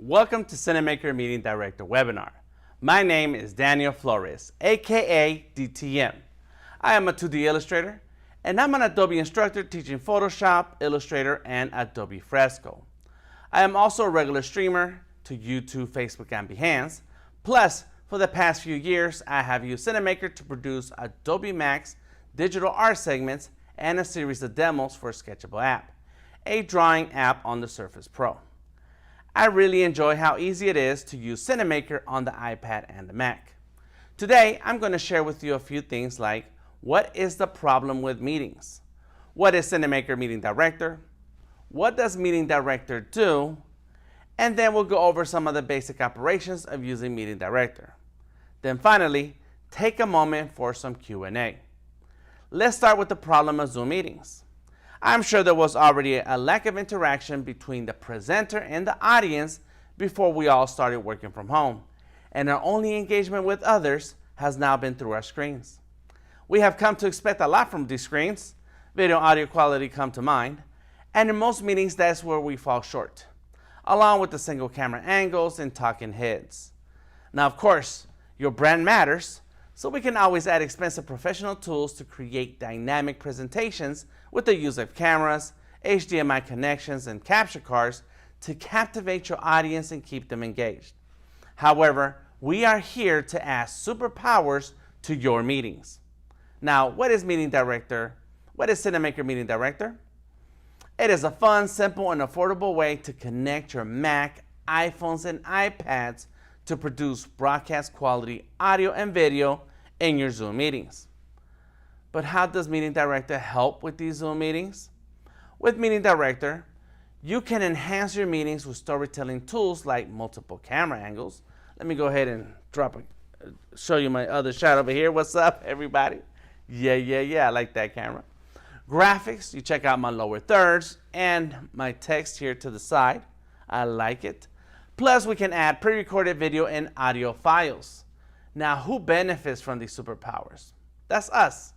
Welcome to Cinamaker Meeting Director webinar. My name is Daniel Flores, aka DTM. I am a 2D illustrator, and I'm an Adobe instructor teaching Photoshop, Illustrator, and Adobe Fresco. I am also a regular streamer to YouTube, Facebook, and Behance. Plus, for the past few years, I have used Cinamaker to produce Adobe Max digital art segments and a series of demos for Sketchable app, a drawing app on the Surface Pro. I really enjoy how easy it is to use Cinamaker on the iPad and the Mac. Today, I'm going to share with you a few things like what is the problem with meetings? What is Cinamaker Meeting Director? What does Meeting Director do? And then we'll go over some of the basic operations of using Meeting Director. Then finally, take a moment for some Q&A. Let's start with the problem of Zoom meetings. I'm sure there was already a lack of interaction between the presenter and the audience before we all started working from home, and our only engagement with others has now been through our screens. We have come to expect a lot from these screens. Video and audio quality come to mind, and in most meetings that's where we fall short, along with the single camera angles and talking heads. Now of course, your brand matters, so we can always add expensive professional tools to create dynamic presentations with the use of cameras, HDMI connections, and capture cards to captivate your audience and keep them engaged. However, we are here to add superpowers to your meetings. Now, what is Meeting Director? What is Cinamaker Meeting Director? It is a fun, simple, and affordable way to connect your Mac, iPhones, and iPads to produce broadcast quality audio and video in your Zoom meetings. But how does Meeting Director help with these Zoom meetings? With Meeting Director, you can enhance your meetings with storytelling tools like multiple camera angles. Let me go ahead and show you my other shot over here. What's up, everybody? Yeah, I like that camera. Graphics, you check out my lower thirds and my text here to the side. I like it. Plus, we can add pre-recorded video and audio files. Now, who benefits from these superpowers? That's us.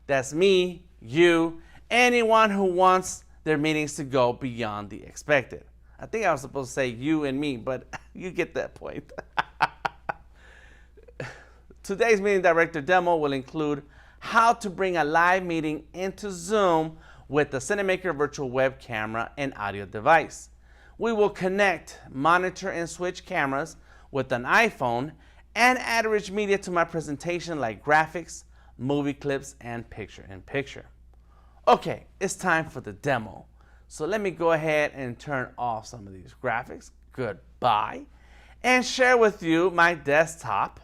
That's me, you, anyone who wants their meetings to go beyond the expected. I think I was supposed to say you and me, but you get that point. Today's Meeting Director demo will include how to bring a live meeting into Zoom with the Cinamaker virtual web camera and audio device. We will connect, monitor, and switch cameras with an iPhone and add rich media to my presentation like graphics, movie clips, and picture-in-picture. Okay, it's time for the demo. So let me go ahead and turn off some of these graphics. Goodbye. And share with you my desktop.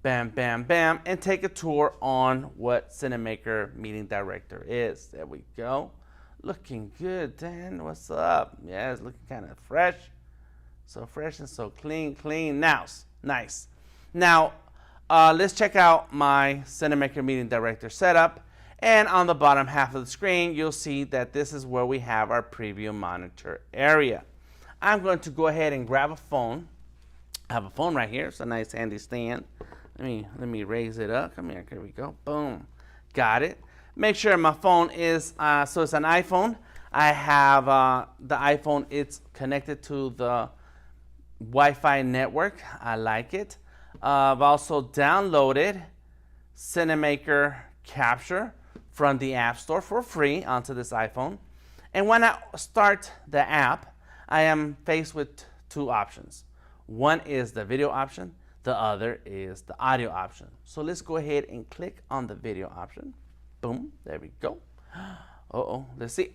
Bam, bam, bam. And take a tour on what Cinamaker Meeting Director is. There we go. Looking good, Dan. What's up? Yeah, it's looking kind of fresh. So fresh and so clean. Now, nice. Now, let's check out my Cinamaker Meeting Director setup. And on the bottom half of the screen, you'll see that this is where we have our preview monitor area. I'm going to go ahead and grab a phone. I have a phone right here. It's a nice handy stand. Let me raise it up. Come here. Here we go. Boom. Got it. Make sure my phone is, so it's an iPhone. I have the iPhone, it's connected to the Wi-Fi network. I like it. I've also downloaded Cinamaker Capture from the App Store for free onto this iPhone. And when I start the app, I am faced with two options. One is the video option. The other is the audio option. So let's go ahead and click on the video option. Boom, there we go. Uh-oh, let's see.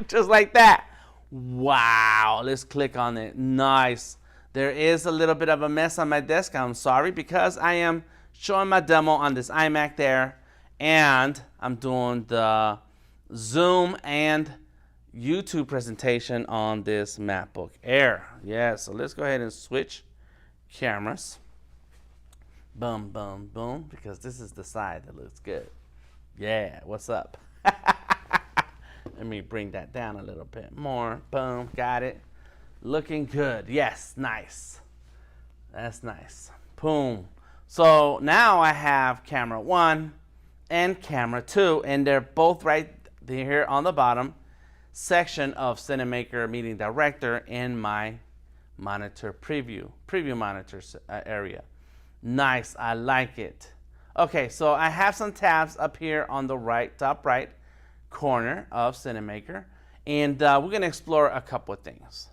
Just like that. Wow, let's click on it. Nice. There is a little bit of a mess on my desk. I'm sorry because I am showing my demo on this iMac there, and I'm doing the Zoom and YouTube presentation on this MacBook Air. Yeah, so let's go ahead and switch cameras. Boom, boom, boom, because this is the side that looks good. Yeah, what's up? Let me bring that down a little bit more. Boom, got it. Looking good. Yes, nice. That's nice. Boom. So now I have camera 1 and camera 2, and they're both right here on the bottom. section of Cinamaker Meeting Director in my monitor preview monitors area. Nice, I like it. Okay, so I have some tabs up here on the top right corner of Cinamaker, and we're going to explore a couple of things.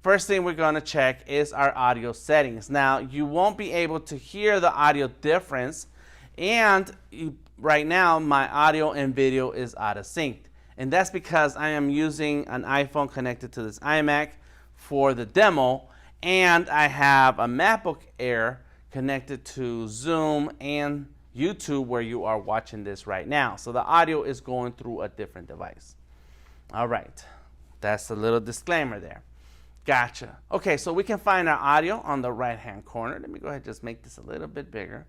First thing we're going to check is our audio settings. Now, you won't be able to hear the audio difference, and right now my audio and video is out of sync. And that's because I am using an iPhone connected to this iMac for the demo, and I have a MacBook Air connected to Zoom and YouTube where you are watching this right now. So the audio is going through a different device. All right, that's a little disclaimer there. Gotcha. Okay, so we can find our audio on the right-hand corner. Let me go ahead and just make this a little bit bigger,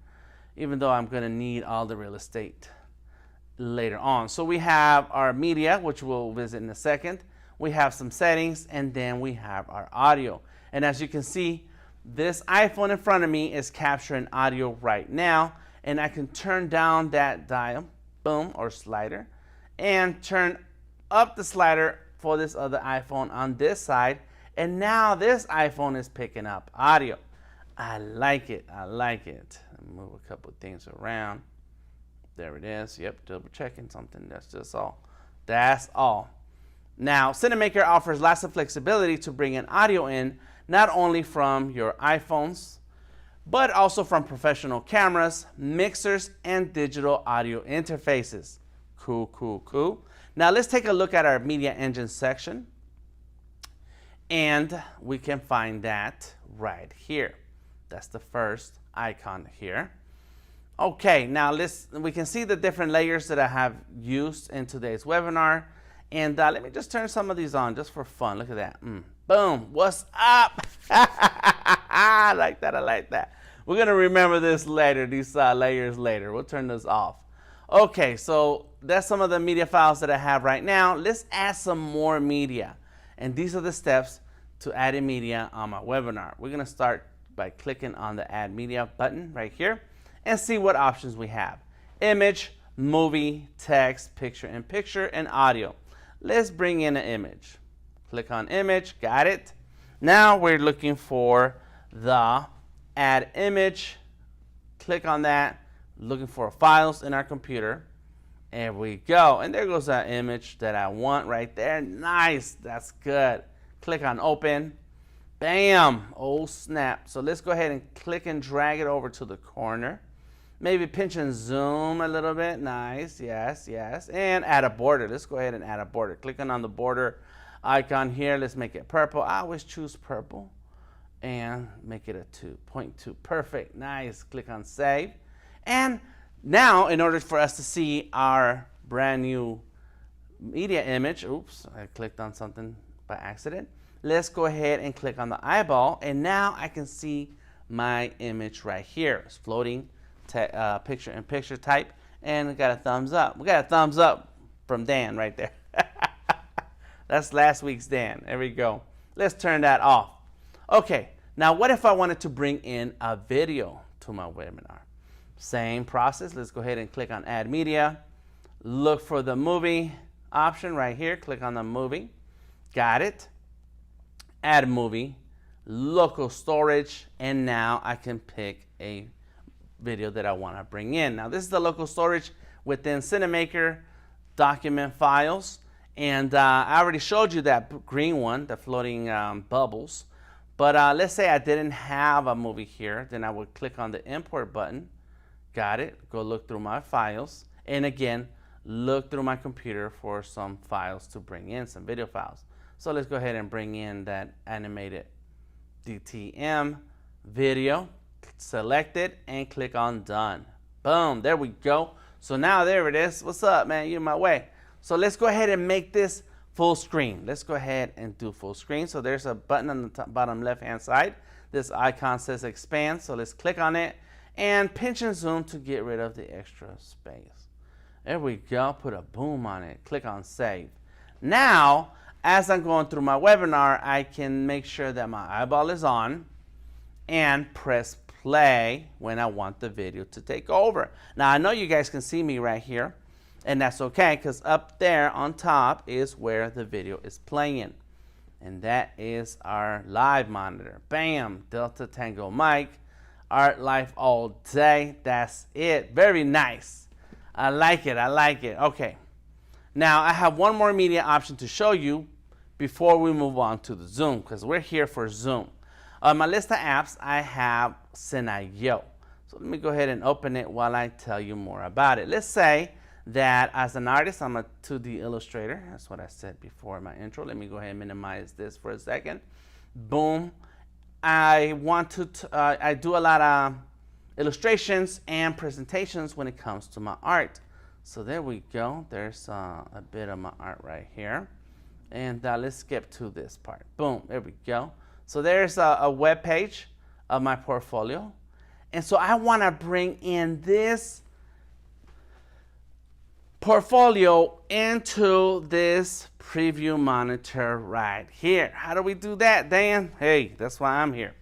even though I'm going to need all the real estate later on. So we have our media, which we'll visit in a second. We have some settings, and then we have our audio. And as you can see, this iPhone in front of me is capturing audio right now, and I can turn down that dial, boom, or slider, and turn up the slider for this other iPhone on this side, and now this iPhone is picking up audio. I like it, I like it. Move a couple of things around. There it is. Yep, double checking something. That's just all. That's all. Now, Cinamaker offers lots of flexibility to bring in audio in, not only from your iPhones, but also from professional cameras, mixers, and digital audio interfaces. Cool, cool, cool. Now, let's take a look at our media engine section, and we can find that right here. That's the first icon here. Okay, now we can see the different layers that I have used in today's webinar. And let me just turn some of these on just for fun. Look at that. Boom. What's up? I like that. I like that. We're going to remember this later, these layers later. We'll turn this off. Okay, so that's some of the media files that I have right now. Let's add some more media. And these are the steps to adding media on my webinar. We're going to start by clicking on the Add Media button right here and see what options we have. Image, movie, text, picture-in-picture, and audio. Let's bring in an image. Click on image, got it. Now we're looking for the add image. Click on that, looking for files in our computer. There we go, and there goes that image that I want right there. Nice, that's good. Click on open. Bam, oh snap. So let's go ahead and click and drag it over to the corner. Maybe pinch and zoom a little bit. Nice, yes, yes. And add a border. Let's go ahead and add a border. Clicking on the border icon here. Let's make it purple. I always choose purple. And make it a 2.2. Perfect, nice. Click on save. And now, in order for us to see our brand new media image, oops, I clicked on something by accident. Let's go ahead and click on the eyeball. And now I can see my image right here. It's floating. Picture-in-picture type, and we got a thumbs up. We got a thumbs up from Dan right there. That's last week's Dan. There we go. Let's turn that off. Okay, now what if I wanted to bring in a video to my webinar? Same process. Let's go ahead and click on Add Media. Look for the movie option right here. Click on the movie. Got it. Add movie, local storage, and now I can pick a video that I want to bring in. Now this is the local storage within Cinamaker document files, and I already showed you that green one, the floating bubbles, but let's say I didn't have a movie here, then I would click on the import button. Got it. Go look through my files, and again look through my computer for some files to bring in, some video files. So let's go ahead and bring in that animated DTM video. Select it and click on done. Boom, there we go. So now there it is. What's up, man? You're in my way. So let's go ahead and make this full screen. Let's go ahead and do full screen. So there's a button on the top, bottom left hand side. This icon says expand. So let's click on it and pinch and zoom to get rid of the extra space. There we go. Put a boom on it. Click on save. Now, as I'm going through my webinar, I can make sure that my eyeball is on and press play when I want the video to take over. Now I know you guys can see me right here, And that's okay, because up there on top is where the video is playing. And that is our live monitor. Bam, Delta Tango mic, art life all day. That's it. Very nice. I like it. I like it. Okay. Now I have one more media option to show you before we move on to the Zoom, because we're here for Zoom. On my list of apps, I have Cinamaker. So let me go ahead and open it while I tell you more about it. Let's say that as an artist, I'm a 2D illustrator. That's what I said before in my intro. Let me go ahead and minimize this for a second. Boom. I want to, I do a lot of illustrations and presentations when it comes to my art. So there we go. There's a bit of my art right here. And let's skip to this part. Boom, there we go. So there's a web page of my portfolio. And so I want to bring in this portfolio into this preview monitor right here. How do we do that, Dan? Hey, that's why I'm here,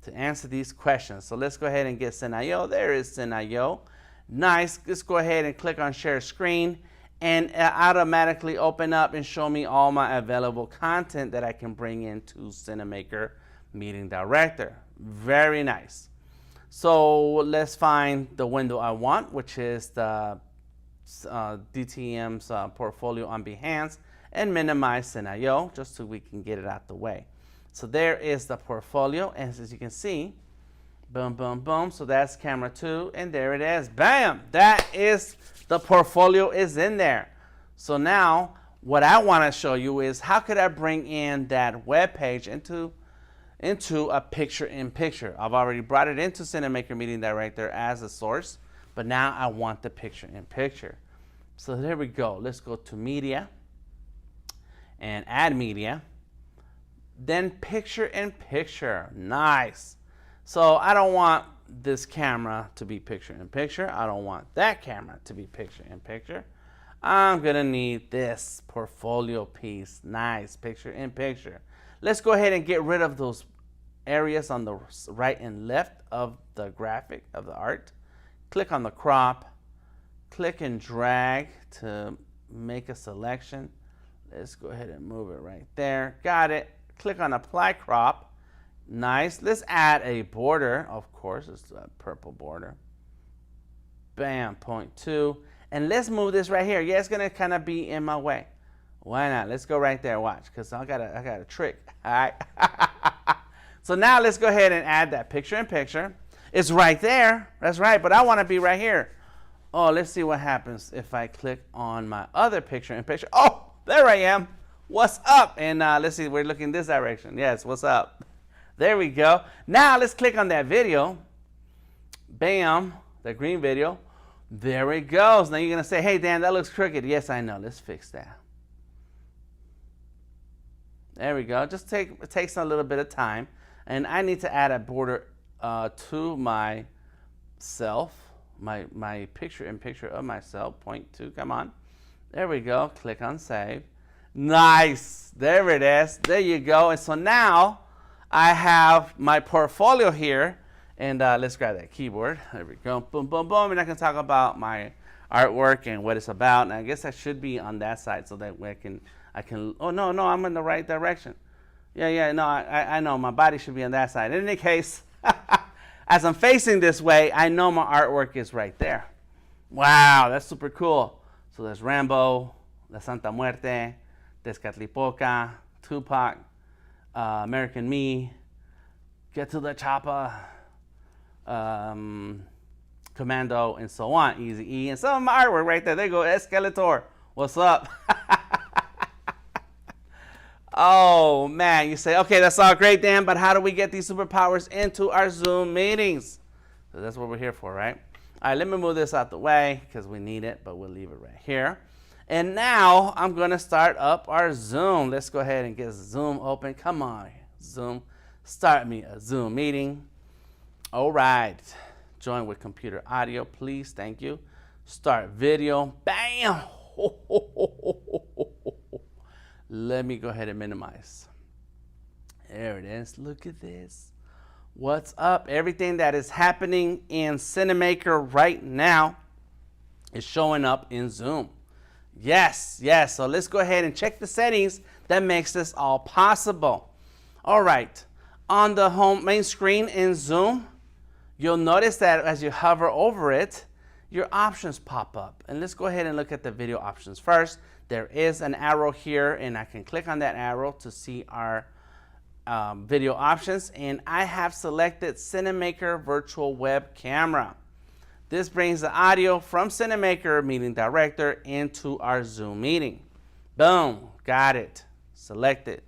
to answer these questions. So let's go ahead and get Cinamaker. There is Cinamaker. Nice. Let's go ahead and click on share screen, and automatically open up and show me all my available content that I can bring into Cinamaker Meeting Director. Very nice. So let's find the window I want, which is the DTM's portfolio on Behance, and minimize Cinamaker just so we can get it out the way. So there is the portfolio, and as you can see, boom, boom, boom. So that's camera 2, and there it is. Bam! That is, the portfolio is in there. So now what I want to show you is how could I bring in that web page into a picture-in-picture. I've already brought it into Cinamaker Meeting Director as a source, but now I want the picture-in-picture. So there we go. Let's go to Media and Add Media. Then Picture-in-Picture. Nice. So I don't want this camera to be picture-in-picture. I don't want that camera to be picture-in-picture. I'm going to need this portfolio piece. Nice. Picture-in-picture. Let's go ahead and get rid of those areas on the right and left of the graphic, of the art. Click on the crop. Click and drag to make a selection. Let's go ahead and move it right there. Got it. Click on apply crop. Nice. Let's add a border. Of course, it's a purple border. Bam, 0.2. And let's move this right here. Yeah, it's gonna kind of be in my way. Why not? Let's go right there. Watch, because I got a trick. All right. So now let's go ahead and add that picture-in-picture. It's right there. That's right. But I want to be right here. Oh, let's see what happens if I click on my other picture-in-picture. Oh, there I am. What's up? And let's see. We're looking this direction. Yes. What's up? There we go. Now let's click on that video. Bam. The green video. There it goes. Now you're going to say, hey, Dan, that looks crooked. Yes, I know. Let's fix that. There we go. Just it takes a little bit of time. And I need to add a border to myself, my picture-in-picture of myself, 0.2. Come on. There we go. Click on save. Nice. There it is. There you go. And so now I have my portfolio here. And let's grab that keyboard. There we go. Boom, boom, boom. And I can talk about my artwork and what it's about. And I guess I should be on that side so that way I can, oh, no, I'm in the right direction. Yeah, no, I know my body should be on that side. In any case, as I'm facing this way, I know my artwork is right there. Wow, that's super cool. So there's Rambo, La Santa Muerte, Tezcatlipoca, Tupac, American Me, Get to the Chopper, Commando, and so on, Easy E, and some of my artwork right there. There you go, Escalator. What's up? Oh, man, you say, okay, that's all great, Dan, but how do we get these superpowers into our Zoom meetings? So that's what we're here for, right? All right, let me move this out the way because we need it, but we'll leave it right here. And now I'm going to start up our Zoom. Let's go ahead and get Zoom open. Come on, Zoom. Start me a Zoom meeting. All right. Join with computer audio, please. Thank you. Start video. Bam. Let me go ahead and minimize. There it is. Look at this. What's up? Everything that is happening in Cinamaker right now. is showing up in Zoom. Yes, yes. So let's go ahead and check the settings that makes this all possible. All right. On the home main screen in Zoom, you'll notice that as you hover over it, your options pop up. And let's go ahead and look at the video options first. There is an arrow here, and I can click on that arrow to see our video options. And I have selected Cinamaker Virtual Web Camera. This brings the audio from Cinamaker Meeting Director into our Zoom meeting. Boom, got it, selected.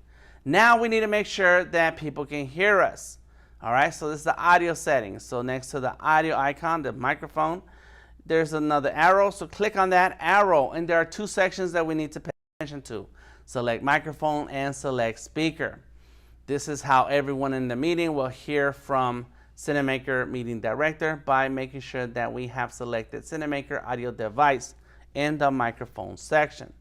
Now we need to make sure that people can hear us. All right, so this is the audio settings. So next to the audio icon, the microphone, there's another arrow. So click on that arrow, and there are two sections that we need to pay attention to. Select microphone and select speaker. This is how everyone in the meeting will hear from Cinamaker Meeting Director by making sure that we have selected Cinamaker Audio Device in the microphone section.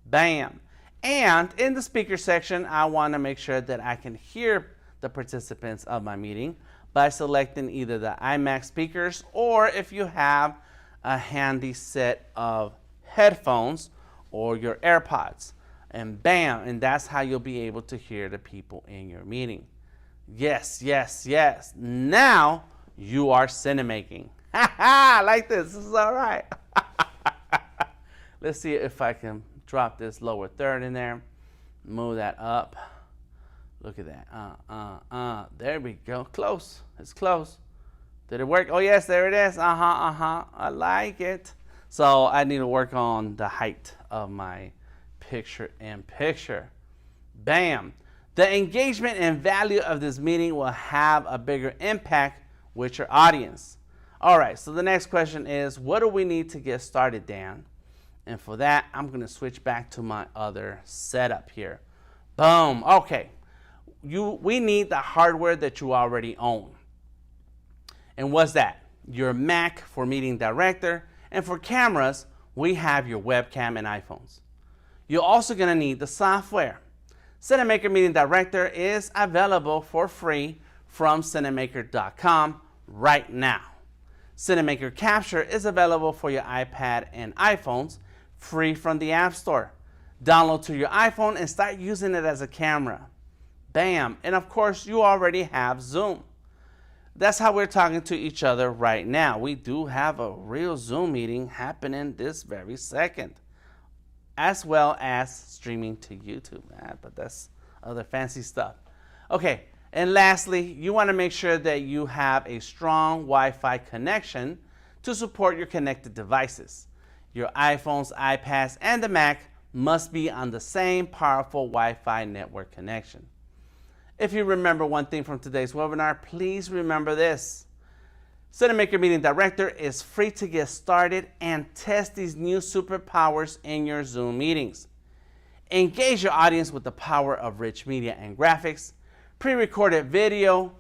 Bam. And in the speaker section, I want to make sure that I can hear the participants of my meeting by selecting either the iMac speakers, or if you have a handy set of headphones or your AirPods. And bam, and that's how you'll be able to hear the people in your meeting. Yes, yes, yes. Now you are cinemaking. I like this. This is all right. Let's see if I can drop this lower third in there. Move that up. Look at that. There we go. Close. It's close. Did it work? Oh, yes, there it is. I like it. So I need to work on the height of my picture-in-picture. Bam. The engagement and value of this meeting will have a bigger impact with your audience. All right, so the next question is, what do we need to get started, Dan? And for that, I'm going to switch back to my other setup here. Boom. Okay. We need the hardware that you already own. And what's that? Your Mac for Meeting Director. And for cameras, we have your webcam and iPhones. You're also going to need the software. Cinamaker Meeting Director is available for free from Cinamaker.com right now. Cinamaker Capture is available for your iPad and iPhones, free from the App Store. Download to your iPhone and start using it as a camera. Bam. And of course, you already have Zoom. That's how we're talking to each other right now. We do have a real Zoom meeting happening this very second, as well as streaming to YouTube. But that's other fancy stuff. Okay, and lastly, you want to make sure that you have a strong Wi-Fi connection to support your connected devices. Your iPhones, iPads, and the Mac must be on the same powerful Wi-Fi network connection. If you remember one thing from today's webinar, please remember this. Cinamaker Meeting Director is free to get started and test these new superpowers in your Zoom meetings. Engage your audience with the power of rich media and graphics, pre-recorded video,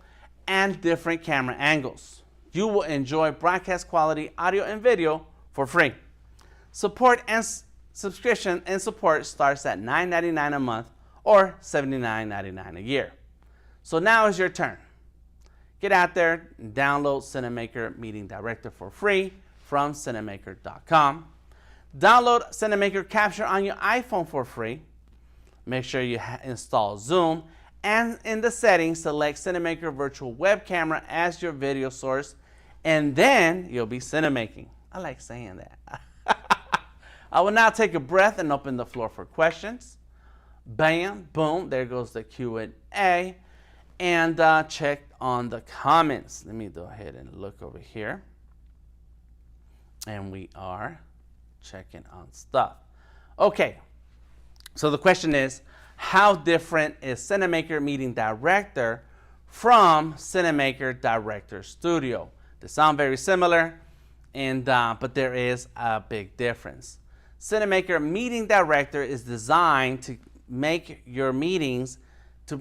and different camera angles. You will enjoy broadcast quality audio and video for free. Support and subscription and support starts at $9.99 a month or $79.99 a year. So now is your turn. Get out there and download Cinamaker Meeting Director for free from Cinamaker.com. Download Cinamaker Capture on your iPhone for free. Make sure you install Zoom, and in the settings, select Cinamaker Virtual Web Camera as your video source, and then you'll be cinemaking. I like saying that. I will now take a breath and open the floor for questions. Bam, boom, there goes the Q&A. And check on the comments. Let me go ahead and look over here. And we are checking on stuff. Okay, so the question is, how different is Cinamaker Meeting Director from Cinamaker Director Studio? They sound very similar, but there is a big difference. Cinamaker Meeting Director is designed to make your meetings, to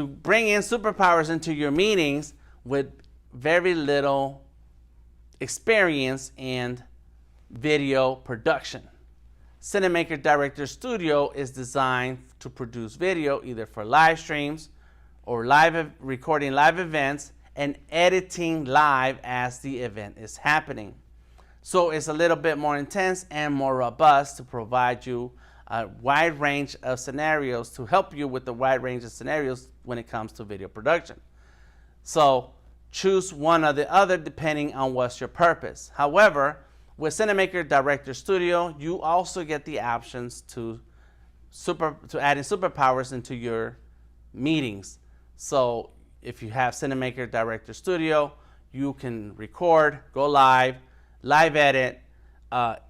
bring in superpowers into your meetings with very little experience in video production. Cinamaker Director Studio is designed to produce video either for live streams or recording live events and editing live as the event is happening. So it's a little bit more intense and more robust to provide you a wide range of scenarios, to help you with the wide range of scenarios when it comes to video production. So choose one or the other depending on what's your purpose. However, with Cinamaker Director Studio, you also get the options to add in SuperPowers into your meetings. So if you have Cinamaker Director Studio, you can record, go live edit,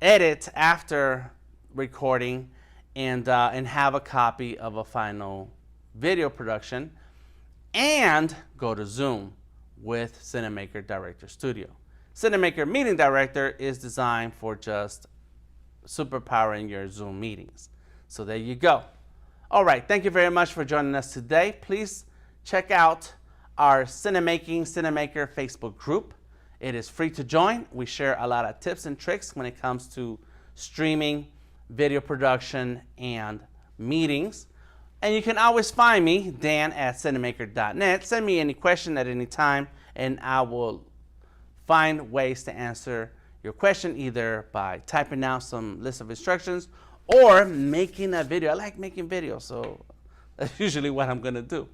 edit after recording, and have a copy of a final video production, and go to Zoom with Cinamaker Director Studio. Cinamaker Meeting Director is designed for just superpowering your Zoom meetings. So there you go. All right, thank you very much for joining us today. Please check out our Cinamaker Facebook group. It is free to join. We share a lot of tips and tricks when it comes to streaming, video production, and meetings. And you can always find me, Dan at cinamaker.net. Send me any question at any time, and I will find ways to answer your question, either by typing out some list of instructions or making a video. I like making videos, so that's usually what I'm gonna do.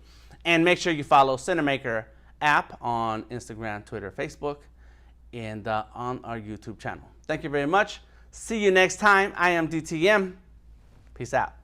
And make sure you follow Cinamaker app on Instagram, Twitter, Facebook, and on our YouTube channel. Thank you very much. See you next time. I am DTM. Peace out.